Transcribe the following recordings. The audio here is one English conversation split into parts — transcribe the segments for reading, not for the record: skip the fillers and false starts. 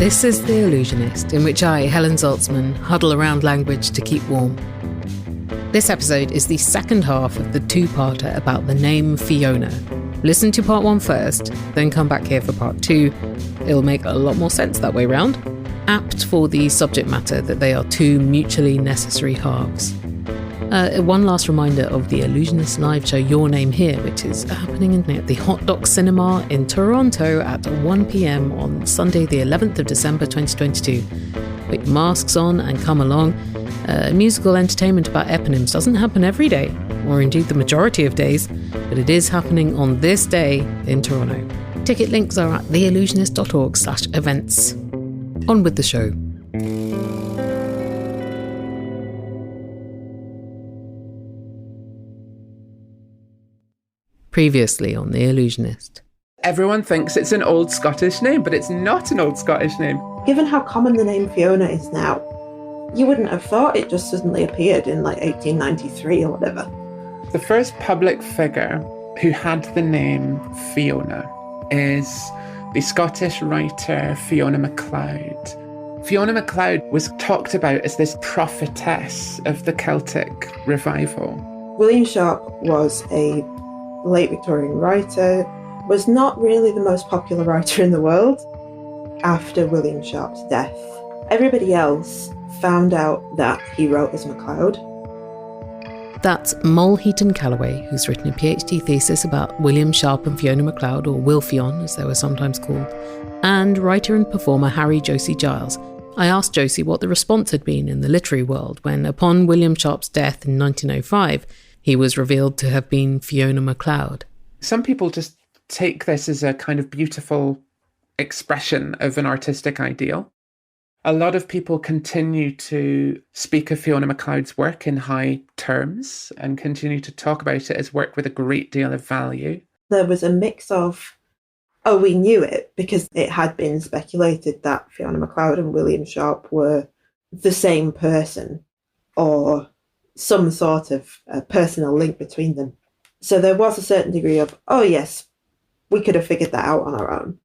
This is The Allusionist, in which I, Helen Zaltzman, huddle around language to keep warm. This episode is the second half of the two-parter about the name Fiona. Listen to part 1 first, then come back here for part 2. It'll make a lot more sense that way round. Apt for the subject matter that they are two mutually necessary halves. One last reminder of the Allusionist live show Your Name Here, which is happening at the Hot Dog Cinema in Toronto at 1 p.m. on Sunday the 11th of December 2022. Put your masks on and come along. Musical entertainment about eponyms doesn't happen every day, or indeed the majority of days, but it is happening on this day in Toronto. Ticket links are at theallusionist.org/events. On with the show. Previously on The Allusionist. Everyone thinks it's an old Scottish name, but it's not an old Scottish name. Given how common the name Fiona is now, you wouldn't have thought it just suddenly appeared in 1893 or whatever. The first public figure who had the name Fiona is the Scottish writer Fiona MacLeod. Fiona MacLeod was talked about as this prophetess of the Celtic revival. William Sharp was a late Victorian writer, was not really the most popular writer in the world after William Sharp's death. Everybody else found out that he wrote as MacLeod. That's Mull Heaton Calloway, who's written a PhD thesis about William Sharp and Fiona MacLeod, or Wilfion as they were sometimes called, and writer and performer Harry Josie Giles. I asked Josie what the response had been in the literary world when, upon William Sharp's death in 1905, he was revealed to have been Fiona MacLeod. Some people just take this as a kind of beautiful expression of an artistic ideal. A lot of people continue to speak of Fiona MacLeod's work in high terms and continue to talk about it as work with a great deal of value. There was a mix of, oh, we knew it because it had been speculated that Fiona MacLeod and William Sharp were the same person or some sort of personal link between them. So there was a certain degree of, oh yes, we could have figured that out on our own.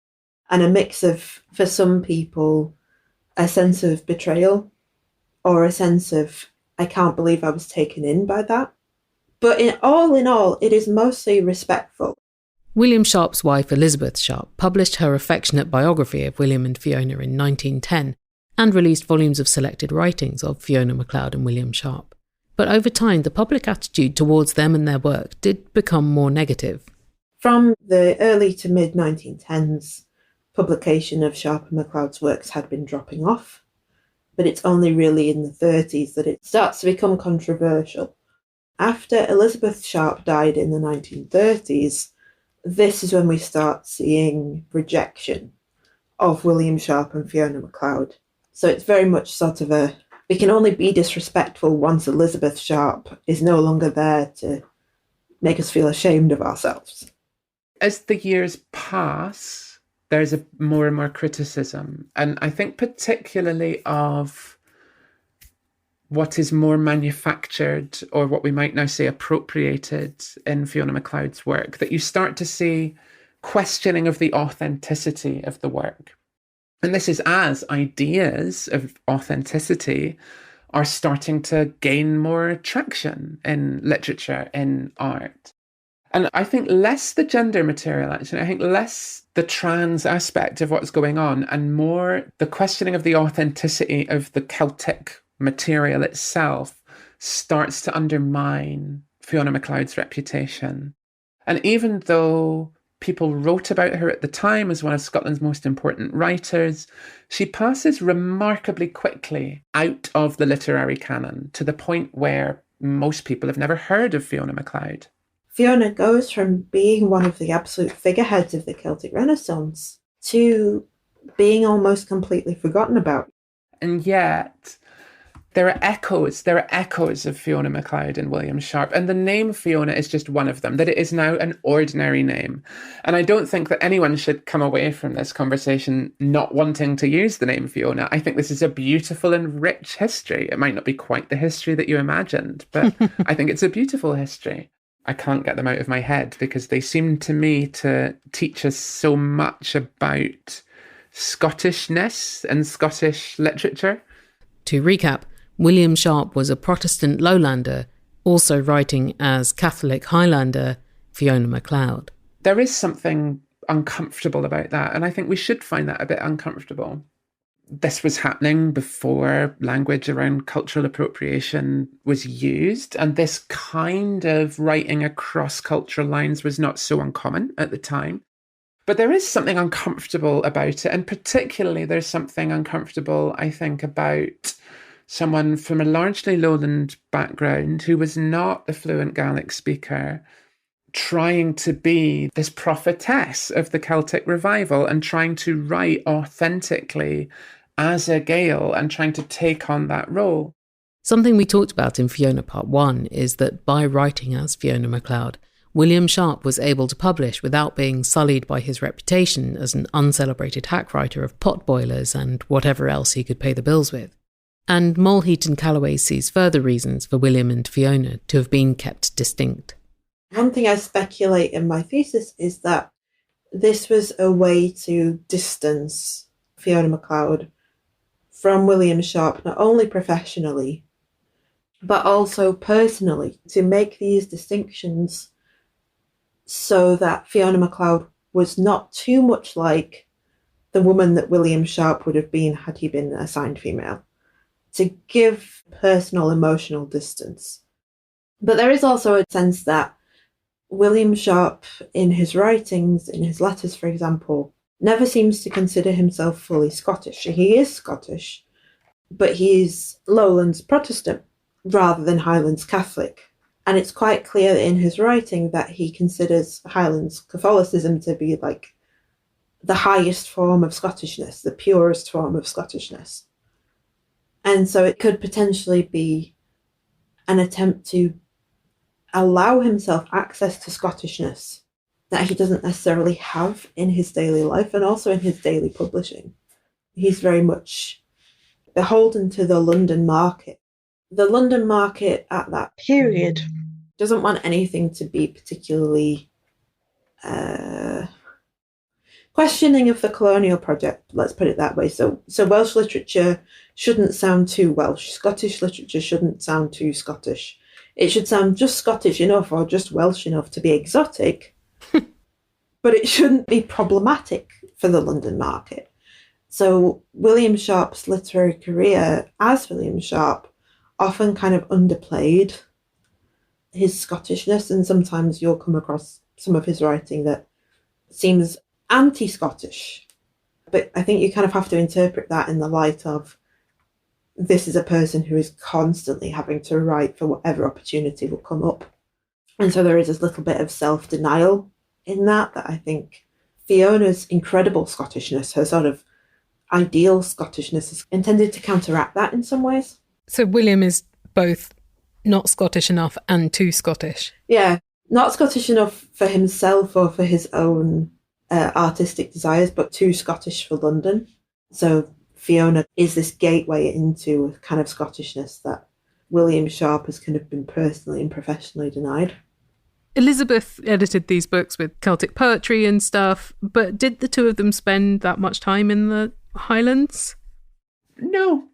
And a mix of, for some people, a sense of betrayal or a sense of, I can't believe I was taken in by that. But in all, it is mostly respectful. William Sharp's wife, Elizabeth Sharp, published her affectionate biography of William and Fiona in 1910 and released volumes of selected writings of Fiona MacLeod and William Sharp. But over time, the public attitude towards them and their work did become more negative. From the early to mid-1910s, publication of Sharp and MacLeod's works had been dropping off, but it's only really in the 30s that it starts to become controversial. After Elizabeth Sharp died in the 1930s, this is when we start seeing rejection of William Sharp and Fiona MacLeod. So it's very much sort of we can only be disrespectful once Elizabeth Sharp is no longer there to make us feel ashamed of ourselves. As the years pass, there's a more and more criticism, and I think particularly of what is more manufactured, or what we might now say appropriated in Fiona MacLeod's work, that you start to see questioning of the authenticity of the work. And this is as ideas of authenticity are starting to gain more traction in literature, in art. And I think less the gender material, actually. I think less the trans aspect of what's going on and more the questioning of the authenticity of the Celtic material itself starts to undermine Fiona MacLeod's reputation. And even though people wrote about her at the time as one of Scotland's most important writers, she passes remarkably quickly out of the literary canon to the point where most people have never heard of Fiona MacLeod. Fiona goes from being one of the absolute figureheads of the Celtic Renaissance to being almost completely forgotten about. And yet there are echoes of Fiona MacLeod and William Sharp, and the name Fiona is just one of them, that it is now an ordinary name. And I don't think that anyone should come away from this conversation not wanting to use the name Fiona. I think this is a beautiful and rich history. It might not be quite the history that you imagined, but I think it's a beautiful history. I can't get them out of my head because they seem to me to teach us so much about Scottishness and Scottish literature. To recap, William Sharp was a Protestant lowlander, also writing as Catholic Highlander Fiona MacLeod. There is something uncomfortable about that, and I think we should find that a bit uncomfortable. This was happening before language around cultural appropriation was used, and this kind of writing across cultural lines was not so uncommon at the time. But there is something uncomfortable about it, and particularly there's something uncomfortable, I think, about someone from a largely lowland background who was not a fluent Gaelic speaker trying to be this prophetess of the Celtic revival and trying to write authentically as a Gael and trying to take on that role. Something we talked about in Fiona Part 1 is that by writing as Fiona MacLeod, William Sharp was able to publish without being sullied by his reputation as an uncelebrated hack writer of potboilers and whatever else he could pay the bills with. And Mulheat and Calloway sees further reasons for William and Fiona to have been kept distinct. One thing I speculate in my thesis is that this was a way to distance Fiona MacLeod from William Sharp, not only professionally, but also personally, to make these distinctions so that Fiona MacLeod was not too much like the woman that William Sharp would have been had he been assigned female, to give personal emotional distance. But there is also a sense that William Sharp, in his writings, in his letters, for example, never seems to consider himself fully Scottish. He is Scottish, but he's Lowlands Protestant rather than Highlands Catholic. And it's quite clear in his writing that he considers Highlands Catholicism to be like the highest form of Scottishness, the purest form of Scottishness. And so it could potentially be an attempt to allow himself access to Scottishness that he doesn't necessarily have in his daily life and also in his daily publishing. He's very much beholden to the London market. The London market at that period doesn't want anything to be particularly questioning of the colonial project, let's put it that way. So Welsh literature shouldn't sound too Welsh. Scottish literature shouldn't sound too Scottish. It should sound just Scottish enough or just Welsh enough to be exotic, but it shouldn't be problematic for the London market. So William Sharp's literary career as William Sharp often kind of underplayed his Scottishness, and sometimes you'll come across some of his writing that seems anti-Scottish. But I think you kind of have to interpret that in the light of this is a person who is constantly having to write for whatever opportunity will come up. And so there is this little bit of self-denial in that I think Fiona's incredible Scottishness, her sort of ideal Scottishness, is intended to counteract that in some ways. So William is both not Scottish enough and too Scottish. Yeah, not Scottish enough for himself or for his own artistic desires, but too Scottish for London. So Fiona is this gateway into a kind of Scottishness that William Sharp has kind of been personally and professionally denied. Elizabeth edited these books with Celtic poetry and stuff, but did the two of them spend that much time in the Highlands? No.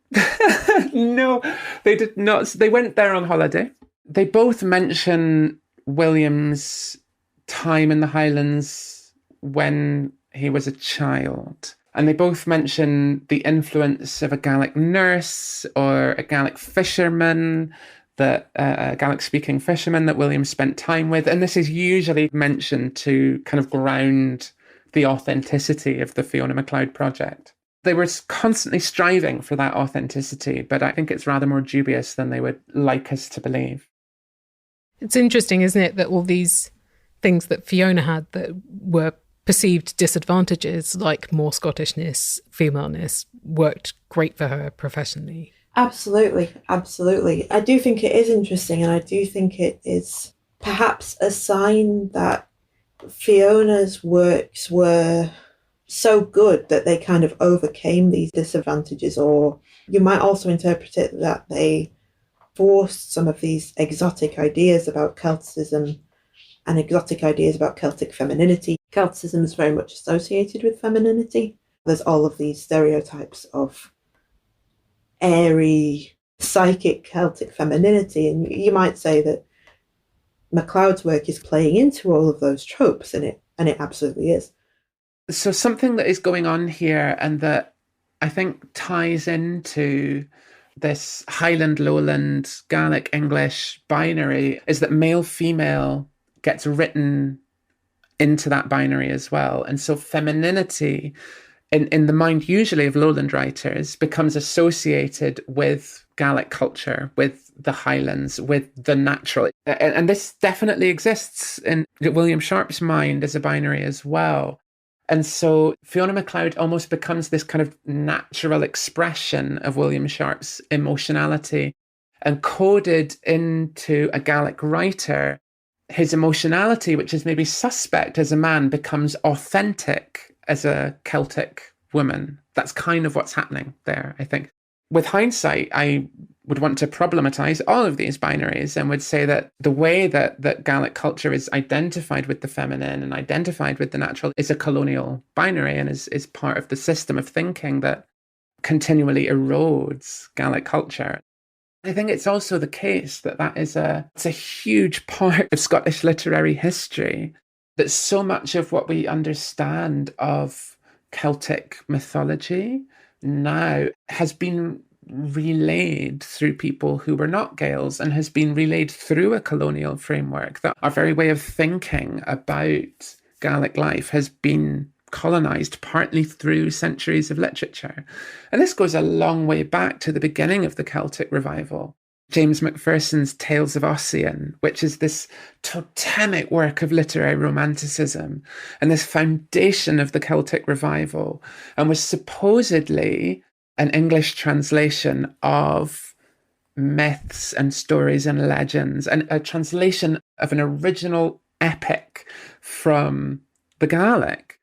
No, they did not. They went there on holiday. They both mention William's time in the Highlands when he was a child. And they both mention the influence of a Gaelic nurse or a Gaelic fisherman, a Gaelic-speaking fisherman that William spent time with. And this is usually mentioned to kind of ground the authenticity of the Fiona MacLeod project. They were constantly striving for that authenticity, but I think it's rather more dubious than they would like us to believe. It's interesting, isn't it, that all these things that Fiona had that were perceived disadvantages, like more Scottishness, femaleness, worked great for her professionally. Absolutely, absolutely. I do think it is interesting, and I do think it is perhaps a sign that Fiona's works were so good that they kind of overcame these disadvantages, or you might also interpret it that they forced some of these exotic ideas about Celticism and exotic ideas about Celtic femininity. Celticism is very much associated with femininity, There's all of these stereotypes of airy, psychic Celtic femininity, and you might say that MacLeod's work is playing into all of those tropes, and it absolutely is. So something that is going on here, and that I think ties into this Highland, Lowland, Gaelic, English binary, is that male-female gets written into that binary as well. And so femininity, in the mind usually of Lowland writers, becomes associated with Gaelic culture, with the Highlands, with the natural. And this definitely exists in William Sharp's mind as a binary as well. And so Fiona MacLeod almost becomes this kind of natural expression of William Sharp's emotionality, and coded into a Gaelic writer, his emotionality, which is maybe suspect as a man, becomes authentic as a Celtic woman. That's kind of what's happening there, I think. With hindsight, I would want to problematize all of these binaries and would say that the way that Gaelic culture is identified with the feminine and identified with the natural is a colonial binary, and is part of the system of thinking that continually erodes Gaelic culture. I think it's also the case that it's a huge part of Scottish literary history, that so much of what we understand of Celtic mythology now has been relayed through people who were not Gaels, and has been relayed through a colonial framework, that our very way of thinking about Gaelic life has been colonised partly through centuries of literature. And this goes a long way back to the beginning of the Celtic revival. James Macpherson's Tales of Ossian, which is this totemic work of literary romanticism and this foundation of the Celtic revival, and was supposedly an English translation of myths and stories and legends, and a translation of an original epic from the Gaelic.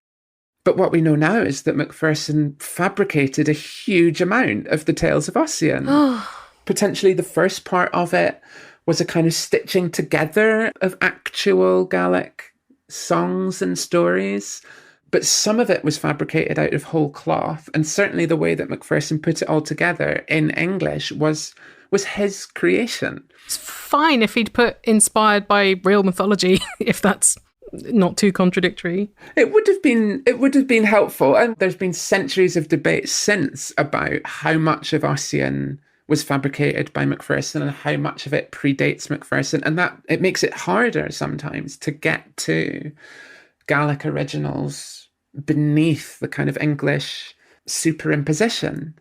But what we know now is that Macpherson fabricated a huge amount of the Tales of Ossian. Potentially the first part of it was a kind of stitching together of actual Gaelic songs and stories, but some of it was fabricated out of whole cloth. And certainly the way that Macpherson put it all together in English was his creation. It's fine if he'd put inspired by real mythology, if that's not too contradictory. It would have been helpful. And there's been centuries of debate since about how much of Ossian was fabricated by Macpherson and how much of it predates Macpherson. And that it makes it harder sometimes to get to Gaelic originals beneath the kind of English superimposition.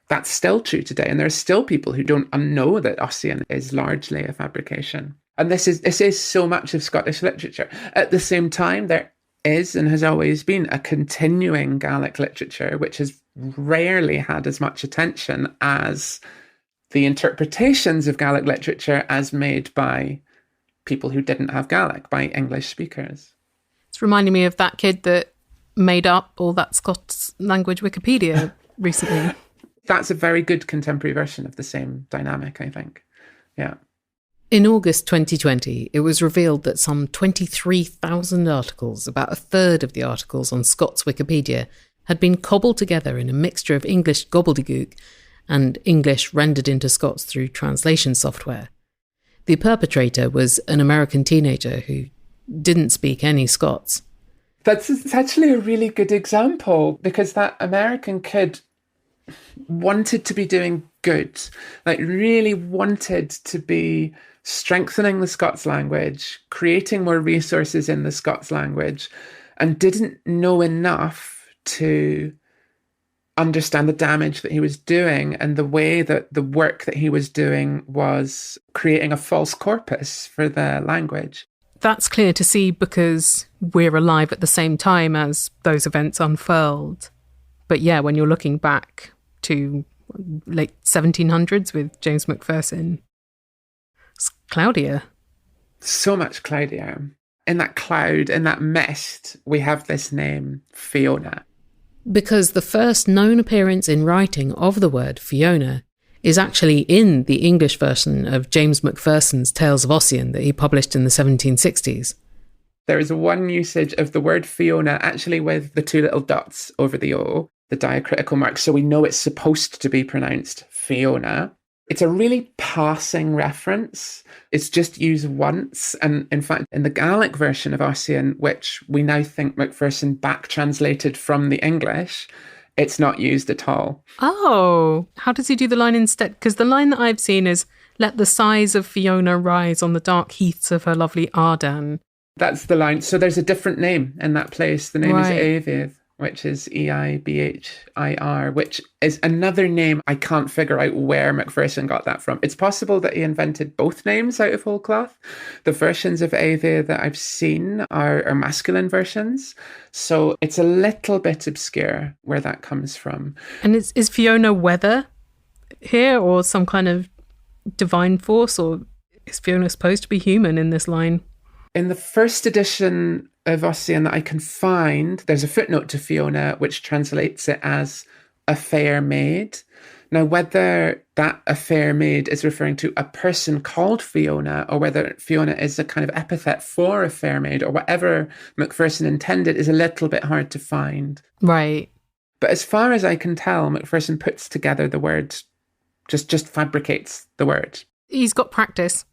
That's still true today. And there are still people who don't know that Ossian is largely a fabrication. And this is so much of Scottish literature. At the same time, there is and has always been a continuing Gaelic literature, which has rarely had as much attention as the interpretations of Gaelic literature as made by people who didn't have Gaelic, by English speakers. It's reminding me of that kid that made up all that Scots language Wikipedia recently. That's a very good contemporary version of the same dynamic, I think. Yeah. In August 2020, it was revealed that some 23,000 articles, about a third of the articles on Scots Wikipedia, had been cobbled together in a mixture of English gobbledygook and English rendered into Scots through translation software. The perpetrator was an American teenager who didn't speak any Scots. That's actually a really good example, because that American kid wanted to be doing good, like really wanted to be strengthening the Scots language, creating more resources in the Scots language, and didn't know enough to understand the damage that he was doing and the way that the work that he was doing was creating a false corpus for the language. That's clear to see because we're alive at the same time as those events unfurled. But yeah, when you're looking back to late 1700s with James Macpherson, it's cloudier. So much cloudier. In that cloud, in that mist, we have this name, Fiona. Because the first known appearance in writing of the word Fiona is actually in the English version of James Macpherson's Tales of Ossian that he published in the 1760s. there is one usage of the word Fiona actually with the two little dots over the O, the diacritical mark, so we know it's supposed to be pronounced Fiona. It's a really passing reference. It's just used once. And in fact, in the Gaelic version of Ossian, which we now think Macpherson back translated from the English, it's not used at all. Oh, how does he do the line instead? Because the line that I've seen is, let the sighs of Fiona rise on the dark heaths of her lovely Arden. That's the line. So there's a different name in that place. The name is Eivith, which is Eibhir, which is another name I can't figure out where Macpherson got that from. It's possible that he invented both names out of whole cloth. The versions of Eivith that I've seen are masculine versions. So it's a little bit obscure where that comes from. And is Fiona weather here, or some kind of divine force, or is Fiona supposed to be human in this line? In the first edition of Ossian that I can find, there's a footnote to Fiona which translates it as a fair maid. Now, whether that a fair maid is referring to a person called Fiona, or whether Fiona is a kind of epithet for a fair maid, or whatever Macpherson intended, is a little bit hard to find. Right. But as far as I can tell, Macpherson puts together the word, just fabricates the word. He's got practice.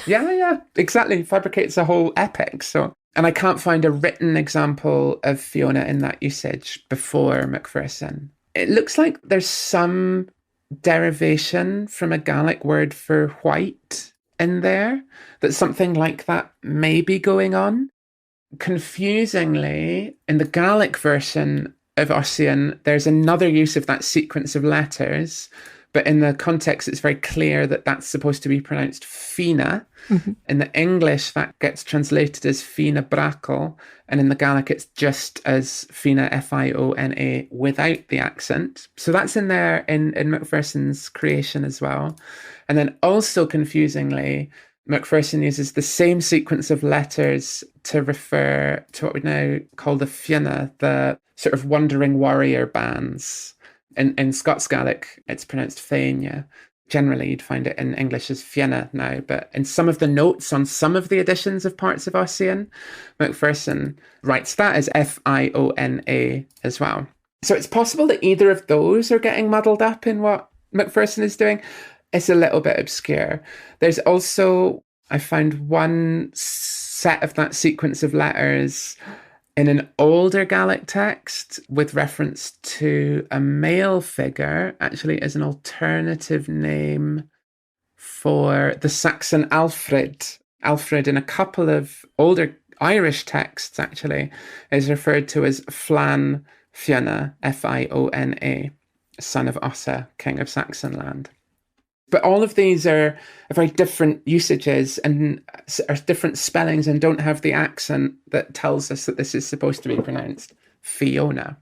Yeah, exactly. Fabricates a whole epic. And I can't find a written example of Fiona in that usage before Macpherson. It looks like there's some derivation from a Gaelic word for white in there, that something like that may be going on. Confusingly, in the Gaelic version of Ossian, there's another use of that sequence of letters, but in the context, it's very clear that that's supposed to be pronounced Fina. Mm-hmm. In the English, that gets translated as Fina Brackle. And in the Gaelic, it's just as Fina, Fiona, without the accent. So that's in there in Macpherson's creation as well. And then also confusingly, Macpherson uses the same sequence of letters to refer to what we now call the Fianna, the sort of wandering warrior bands. In Scots Gaelic, it's pronounced Fianna. Generally, you'd find it in English as Fianna now, but in some of the notes on some of the editions of parts of Ossian, Macpherson writes that as Fiona as well. So it's possible that either of those are getting muddled up in what Macpherson is doing. It's a little bit obscure. There's also, I found one set of that sequence of letters in an older Gaelic text with reference to a male figure, actually as an alternative name for the Saxon Alfred. Alfred in a couple of older Irish texts actually is referred to as Flan Fiona, Fiona, son of Ossa, king of Saxonland. But all of these are very different usages and are different spellings and don't have the accent that tells us that this is supposed to be pronounced Fiona.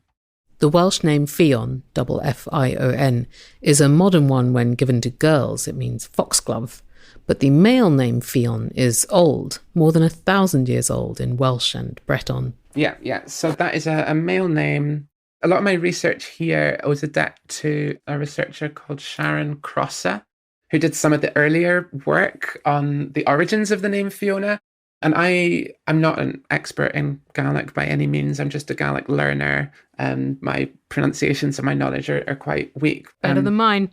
The Welsh name Fion, double Fion, is a modern one when given to girls. It means foxglove. But the male name Fion is old, more than 1,000 years old in Welsh and Breton. Yeah. So that is a male name. A lot of my research here owes a debt to a researcher called Sharon Crosser, who did some of the earlier work on the origins of the name Fiona. And I'm not an expert in Gaelic by any means. I'm just a Gaelic learner. My pronunciations and my knowledge are quite weak. Better than mine.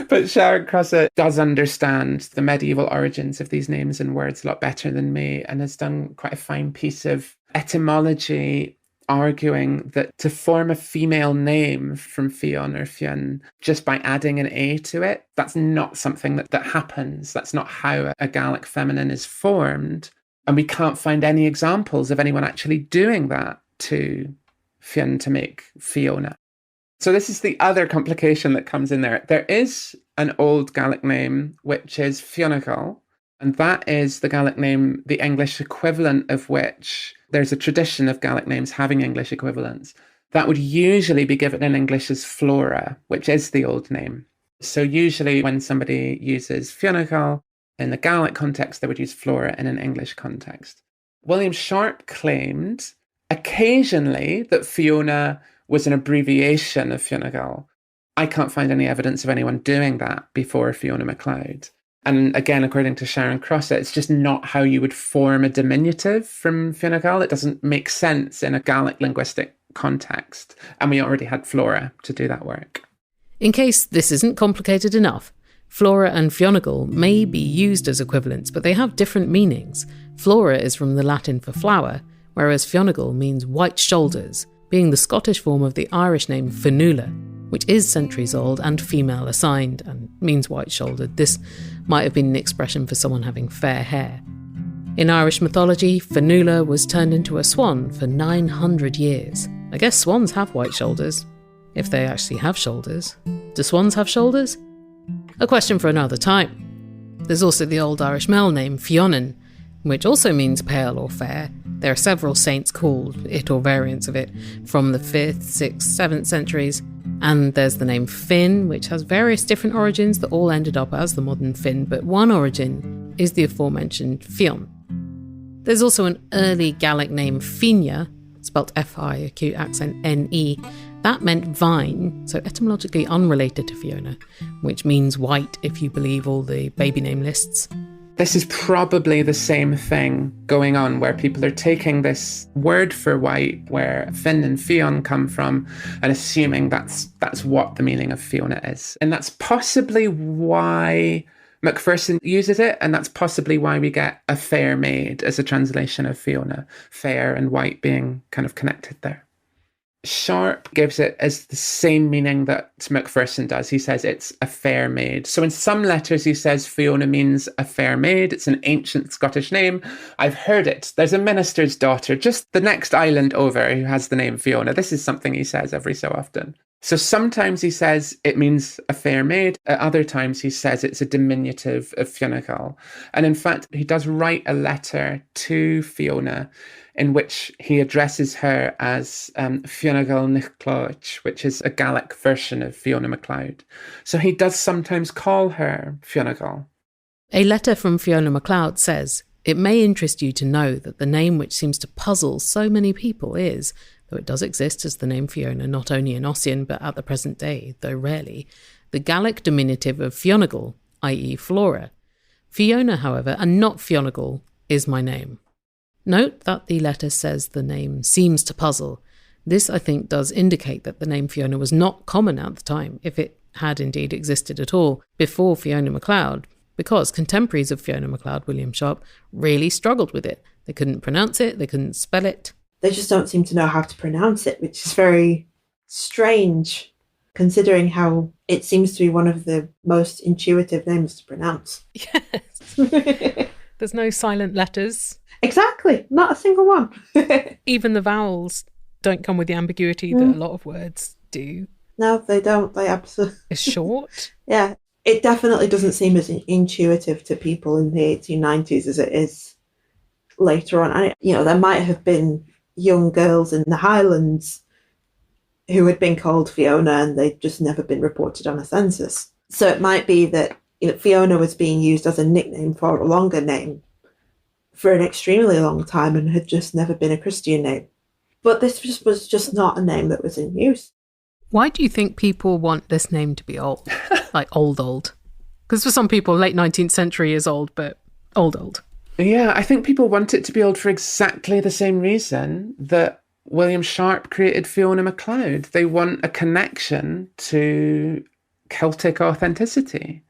But Sharon Crosser does understand the medieval origins of these names and words a lot better than me, and has done quite a fine piece of etymology arguing that to form a female name from Fionn or Fionn just by adding an A to it, that's not something that happens. That's not how a Gaelic feminine is formed. And we can't find any examples of anyone actually doing that to Fionn to make Fiona. So this is the other complication that comes in there. There is an old Gaelic name, which is Fionnagal, and that is the Gaelic name, the English equivalent of which there's a tradition of Gaelic names having English equivalents. That would usually be given in English as Flora, which is the old name. So usually when somebody uses Fionnagal in the Gaelic context, they would use Flora in an English context. William Sharp claimed occasionally that Fiona was an abbreviation of Fionnagal. I can't find any evidence of anyone doing that before Fiona MacLeod. And again, according to Sharon Crosser, it's just not how you would form a diminutive from Fionnagal. It doesn't make sense in a Gaelic linguistic context. And we already had Flora to do that work. In case this isn't complicated enough, Flora and Fionnagal may be used as equivalents, but they have different meanings. Flora is from the Latin for flower, whereas Fionnagal means white shoulders, being the Scottish form of the Irish name Fionnuala, which is centuries old and female assigned and means white-shouldered. This might have been an expression for someone having fair hair. In Irish mythology, Fionnuala was turned into a swan for 900 years. I guess swans have white shoulders, if they actually have shoulders. Do swans have shoulders? A question for another time. There's also the old Irish male name Fionnan, which also means pale or fair. There are several saints called it or variants of it from the 5th, 6th, 7th centuries. And there's the name Finn, which has various different origins that all ended up as the modern Finn, but one origin is the aforementioned Fionn. There's also an early Gaelic name Fiona, spelt F-I, acute accent N-E. That meant vine, so etymologically unrelated to Fiona, which means white if you believe all the baby name lists. This is probably the same thing going on where people are taking this word for white, where Finn and Fionn come from, and assuming that's what the meaning of Fiona is. And that's possibly why Macpherson uses it, and that's possibly why we get a fair maid as a translation of Fiona, fair and white being kind of connected there. Sharp gives it as the same meaning that Macpherson does. He says it's a fair maid. So in some letters he says Fiona means a fair maid. It's an ancient Scottish name. I've heard it. There's a minister's daughter just the next island over who has the name Fiona. This is something he says every so often. So sometimes he says it means a fair maid. At other times he says it's a diminutive of Fionnagal. And in fact, he does write a letter to Fiona in which he addresses her as Fionnagal Niclóid, which is a Gaelic version of Fiona MacLeod. So he does sometimes call her Fionnagal. A letter from Fiona MacLeod says, "It may interest you to know that the name which seems to puzzle so many people is, though it does exist as the name Fiona not only in Ossian but at the present day, though rarely, the Gaelic diminutive of Fionnagal, i.e. Flora. Fiona, however, and not Fionnagal, is my name." Note that the letter says the name seems to puzzle. This, I think, does indicate that the name Fiona was not common at the time, if it had indeed existed at all, before Fiona MacLeod, because contemporaries of Fiona MacLeod, William Sharp, really struggled with it. They couldn't pronounce it, they couldn't spell it. They just don't seem to know how to pronounce it, which is very strange, considering how it seems to be one of the most intuitive names to pronounce. Yes. There's no silent letters. Exactly, not a single one. Even the vowels don't come with the ambiguity that a lot of words do. No, they don't. They absolutely... It's short. Yeah, it definitely doesn't seem as intuitive to people in the 1890s as it is later on. And, there might have been young girls in the Highlands who had been called Fiona and they'd just never been reported on a census. So it might be that Fiona was being used as a nickname for a longer name for an extremely long time and had just never been a Christian name. But this was just not a name that was in use. Why do you think people want this name to be old? Like old? Because for some people, late 19th century is old, but old. Yeah, I think people want it to be old for exactly the same reason that William Sharp created Fiona MacLeod. They want a connection to Celtic authenticity.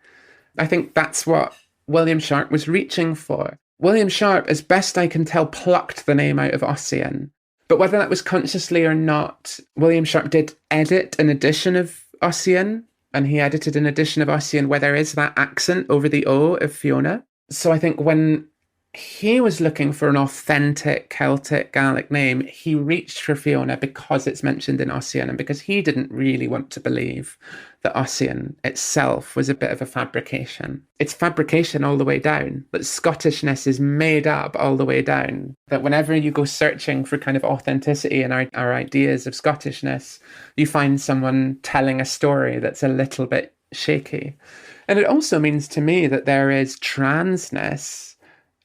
I think that's what William Sharp was reaching for. William Sharp, as best I can tell, plucked the name out of Ossian. But whether that was consciously or not, William Sharp did edit an edition of Ossian, and he edited an edition of Ossian where there is that accent over the O of Fiona. So I think when he was looking for an authentic Celtic Gaelic name, he reached for Fiona because it's mentioned in Ossian and because he didn't really want to believe that Ossian itself was a bit of a fabrication. It's fabrication all the way down, that Scottishness is made up all the way down, that whenever you go searching for kind of authenticity in our ideas of Scottishness, you find someone telling a story that's a little bit shaky. And it also means to me that there is transness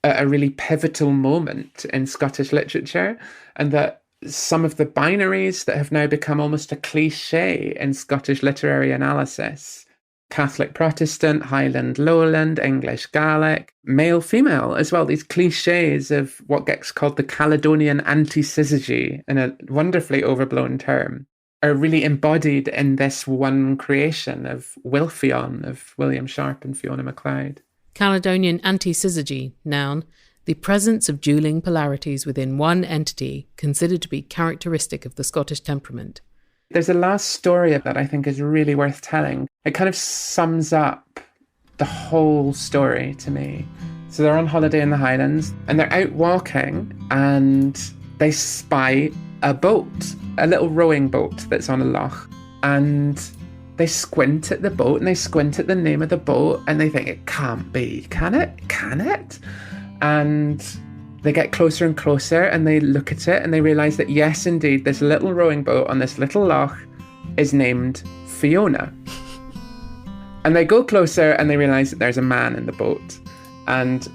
at a really pivotal moment in Scottish literature, and that some of the binaries that have now become almost a cliche in Scottish literary analysis Catholic Protestant, Highland Lowland, English Gaelic, male female as well. These cliches of what gets called the Caledonian anti-syzygy, in a wonderfully overblown term, are really embodied in this one creation of Wilfion, of William Sharp and Fiona MacLeod. Caledonian anti-syzygy, noun, the presence of dueling polarities within one entity considered to be characteristic of the Scottish temperament. There's a last story that I think is really worth telling. It kind of sums up the whole story to me. So they're on holiday in the Highlands and they're out walking and they spy a boat, a little rowing boat that's on a loch. And they squint at the boat and they squint at the name of the boat and they think, it can't be, can it? Can it? And they get closer and closer and they look at it and they realise that yes, indeed, this little rowing boat on this little loch is named Fiona. And they go closer and they realise that there's a man in the boat. And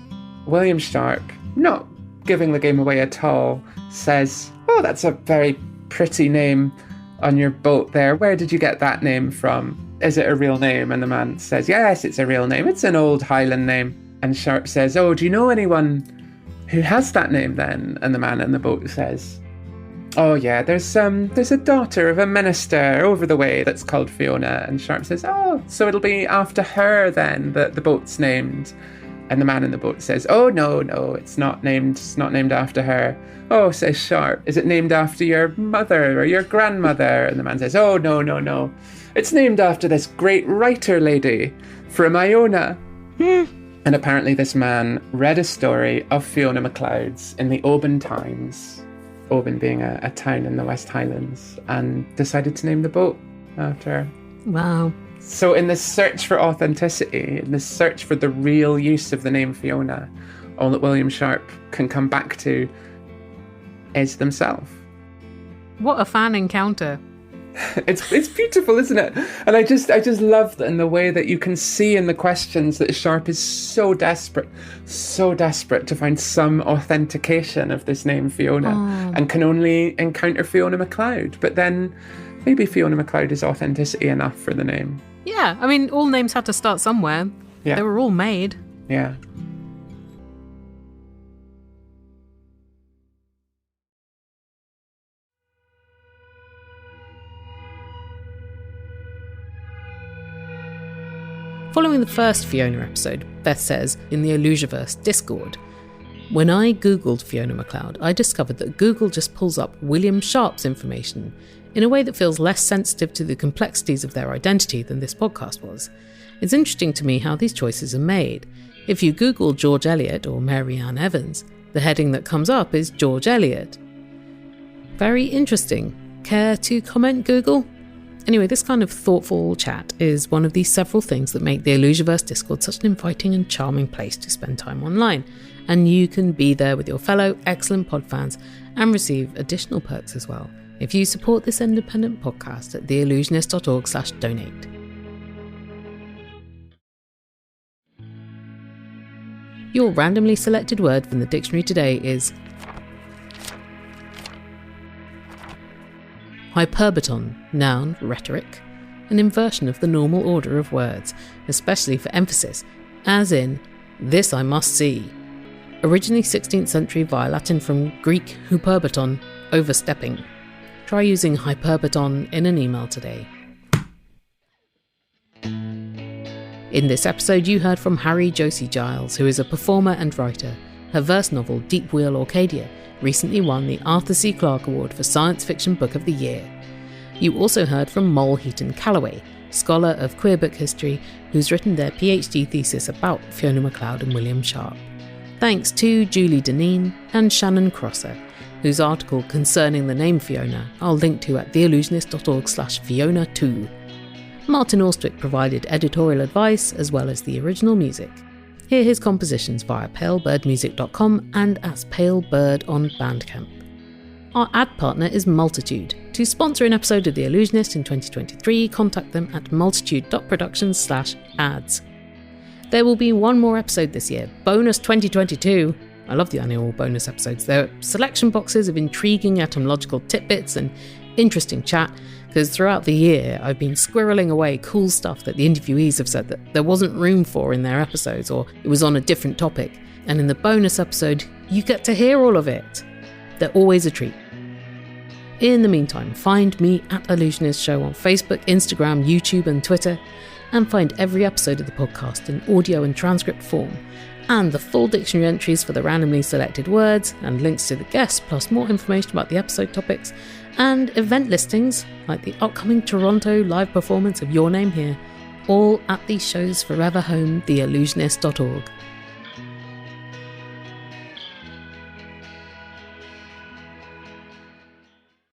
William Sharp, not giving the game away at all, says, oh, that's a very pretty name on your boat there. Where did you get that name from? Is it a real name? And the man says, yes, it's a real name. It's an old Highland name. And Sharp says, oh, do you know anyone who has that name then? And the man in the boat says, oh yeah, there's a daughter of a minister over the way that's called Fiona. And Sharp says, oh, so it'll be after her then that the boat's named. And the man in the boat says, oh no, it's not named after her. Oh, says Sharp, is it named after your mother or your grandmother? And the man says, oh no, it's named after this great writer lady from Iona. And apparently this man read a story of Fiona MacLeod's in the Oban Times, Oban being a town in the West Highlands, and decided to name the boat after her. Wow. So in this search for authenticity, in this search for the real use of the name Fiona, all that William Sharp can come back to is themselves. What a fan encounter. It's beautiful, isn't it? And I just love that in the way that you can see in the questions that Sharp is so desperate to find some authentication of this name Fiona, and can only encounter Fiona MacLeod. But then maybe Fiona MacLeod is authenticity enough for the name. Yeah, I mean, all names had to start somewhere. Yeah. They were all made. Yeah. Following the first Fiona episode, Beth says in the Allusionist Discord, when I googled Fiona MacLeod, I discovered that Google just pulls up William Sharp's information in a way that feels less sensitive to the complexities of their identity than this podcast was. It's interesting to me how these choices are made. If you Google George Eliot or Mary Ann Evans, the heading that comes up is George Eliot. Very interesting. Care to comment, Google? Anyway, this kind of thoughtful chat is one of the several things that make the Allusionist Discord such an inviting and charming place to spend time online. And you can be there with your fellow excellent pod fans and receive additional perks as well if you support this independent podcast at theallusionist.org/donate. Your randomly selected word from the dictionary today is hyperbaton, noun, rhetoric, an inversion of the normal order of words, especially for emphasis, as in, this I must see. Originally 16th century via Latin from Greek hyperbaton, overstepping. Try using hyperbaton in an email today. In this episode, you heard from Harry Josie Giles, who is a performer and writer. Her verse novel, Deep Wheel Orcadia, recently won the Arthur C. Clarke Award for Science Fiction Book of the Year. You also heard from Moll Heaton Calloway, scholar of queer book history, who's written their PhD thesis about Fiona MacLeod and William Sharp. Thanks to Julie Deneen and Shannon Crosser, whose article concerning the name Fiona I'll link to at theallusionist.org/Fiona2. Martin Austwick provided editorial advice as well as the original music. Hear his compositions via palebirdmusic.com and as Palebird on Bandcamp. Our ad partner is Multitude. To sponsor an episode of The Allusionist in 2023, contact them at multitude.productions/ads. There will be one more episode this year, Bonus 2022. I love the annual bonus episodes. They're selection boxes of intriguing etymological tidbits and Interesting chat, because throughout the year I've been squirreling away cool stuff that the interviewees have said that there wasn't room for in their episodes, or it was on a different topic. And in the bonus episode, you get to hear all of it. They're always a treat. In the meantime, find me at Allusionist Show on Facebook, Instagram, YouTube and Twitter, and find every episode of the podcast in audio and transcript form, and the full dictionary entries for the randomly selected words, and links to the guests, plus more information about the episode topics, and event listings, like the upcoming Toronto live performance of Your Name Here, all at the show's forever home, theallusionist.org.